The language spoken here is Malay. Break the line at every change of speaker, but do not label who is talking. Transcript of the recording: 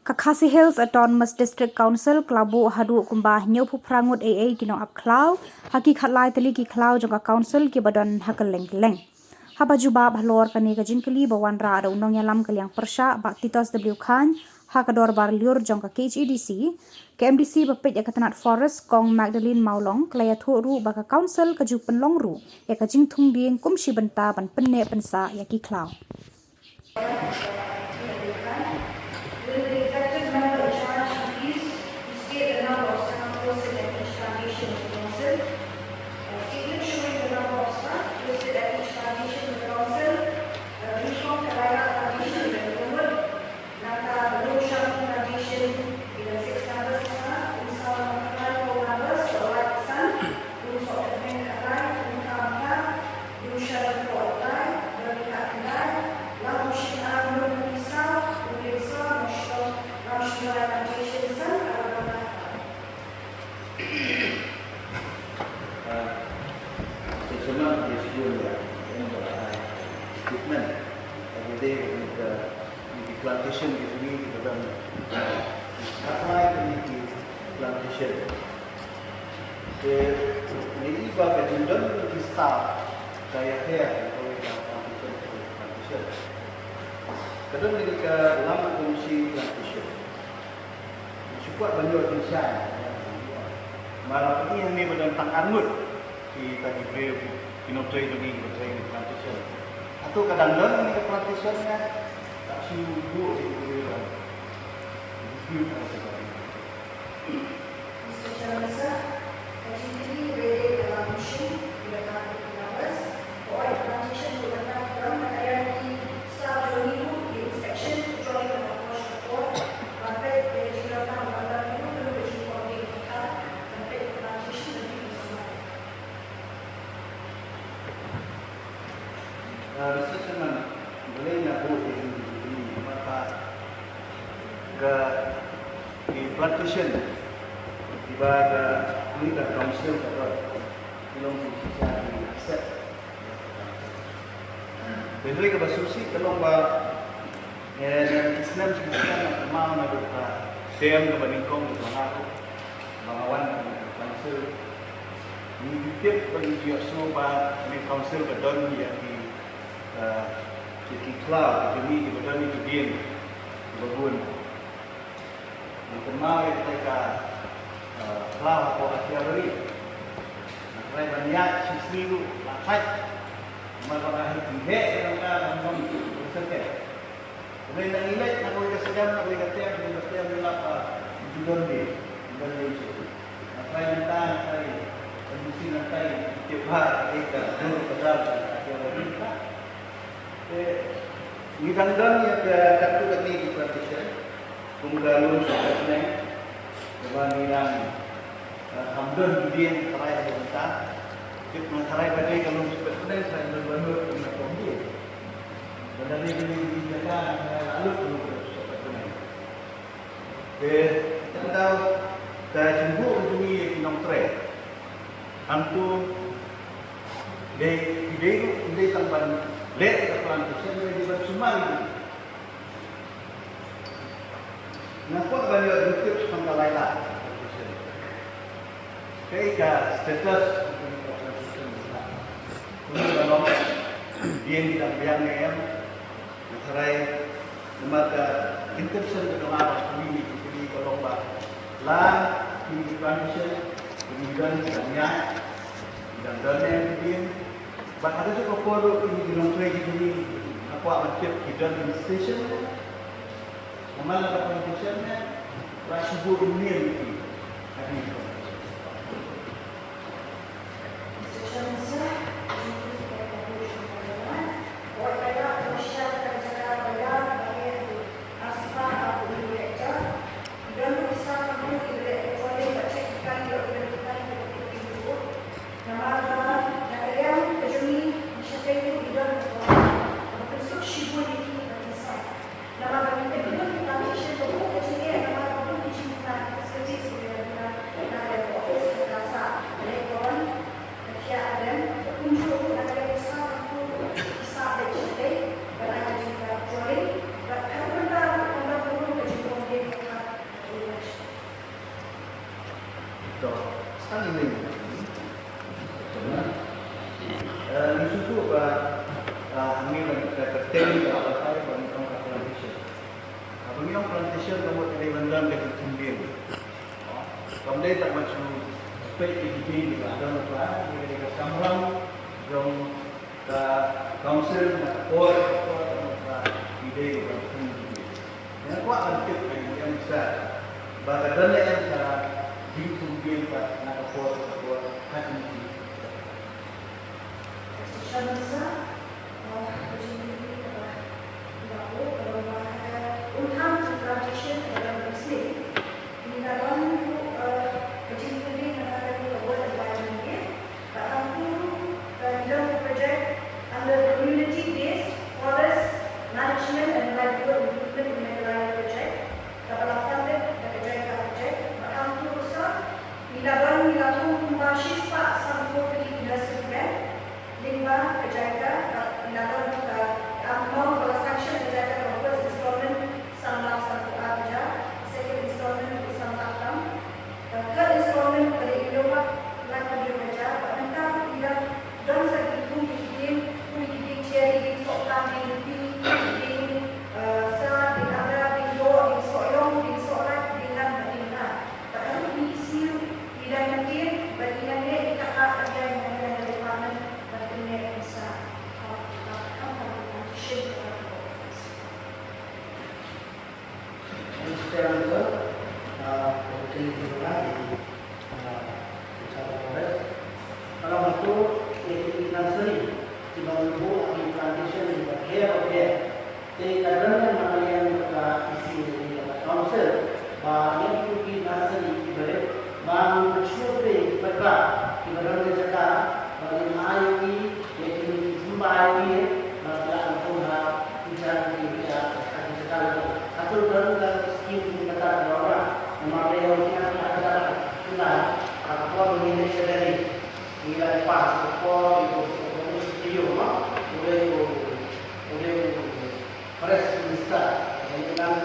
Kakasi Hills Autonomous District Council Klabu hadu kumbah nyopu prangut AA kinong apklau haki khatlai tali ki klau jongka council ki badan hakaleng leng. Haba juba bhalor kani kajin kali bawan ra ada unong yalam kaliang persha bak Titos W Khan hakador bar liur jongka KHEDC KMDC bapit yakatanat forest kong Magdalene Maulong klaya ru baka council kaju penlong ru yakajing thung ding kumshi benta ban penne pensa yaki klau.
Plantation di sini di dalam apa ini plantation. Ini bagai jendela di start kayak atau plantation. Kadang ini ke dalam fungsi plantation. Cukup banyak desain. Malah ini hanya berdasarkan anut di tadi beliau kinotoi ini berjaya plantation. Atau kadang-kadang ini plantationnya tak sibuk dengan dispute atau sebagainya.
Secara besar, KGTV berada dalam musim digunakan pengawas, oil plantation digunakan dalam materi staff journey di inspection kecuali pengawas report, sampai dari jumlah lembaga itu perlu berjumpa di tempat sampai plantation lebih besar.
Research mana boleh nyabut di plantation di bawah ini dah council terus belum bisa diakses. Berdiri ke basusi kalau Islam juga mau nak dem ke bandingkong ke bangawan council ini tiap bagi dia semua di council berdon dia di cloud ini di berdon itu game berguna. Kemarin mereka kelau atau akhirari, mereka banyak sisi itu lakat, mereka ahli tinggi, mereka memang bersedia. Kemudian yang ini, nak mereka sedang, nak mereka tiap, mereka melapa jual di itu. Mereka minta, mereka kondisi nanti tiap hari mereka dulu pedal akhirari. Ini dan yang kartu ketik di plantation. Kumgalun sebetulnya kebanggaan hamdan bidin terai bentar kita terai badai kalau sebetulnya saya berbangun dengan kombi dan dari dijaga lalu sebetulnya kita tahu dah jumbo untuk ni nong terai hantu de tampan lek ke plantation di Barsumari. Nampak banyak bukti tentang Laila. Ketika status kalau dia tidak biangnya, serai lembaga intention dengan ini kalau lah di plantation kemudian banyak dan yang dia ada juga produk ini di Nongkrong ini apa macam hidden station. Nama plantationnya rasa burungnya ini.
Secara besar, buat mereka masyarakat jaga mereka bagi asal atau direktur dan bisa kamu direktur yang cek kali itu nama yang kejuni masyarakat itu tidak berbentuk sibuk ini besar nama bagi plantation itu kecil nama itu kecil sekecil sebenarnya
Kan ini. Di situ kami terteri kalau saya bangun plantation. Bangun plantation kamu tidak mendam dekat tumbil. Kamu tak macam PPP juga ada apa? Mereka samram jom council or ide orang tumbil. Yang kuat antik yang besar. Bagaimana yang cara di tumbil nak or hati.
Shansa, Unham plantation dalam Muslim, ini dalam kecil-kecil yang buat environment dia, bahkan dalam project under community-based forest management and livelihood improvement in Meghalaya project, dalam funded project, bahkan tu rusak, nilaban kumbasispa sampai ke industri plan. Lima kerjaya dilakukan mau transaction kerjaya first installment sama satu aja, second installment sama tam, third installment pada Eropa lagi kerja, mereka tidak dan sakit pun bikin cherry, sokam, bikin sa, ada bingo, soyong, solat, dengan berina. Padahal ini isi tidak mungkin bagiannya dikata ada yang ada department.
Secara besar, kecenderungan di secara forest. Kalau itu nursery, dibantu di plantation di care. Jadi kadang-kadang mana yang isi di council, yang itu di nursery ibarat, bang bersyukur berkah, ibarat mereka bagi ayu jadi jumpai maka Tuhan tidak bisa sekali atau dalam skim kata orang memang yang ada Tuhan apa begini sedari nilai pas apa itu studio boleh fresh minister yang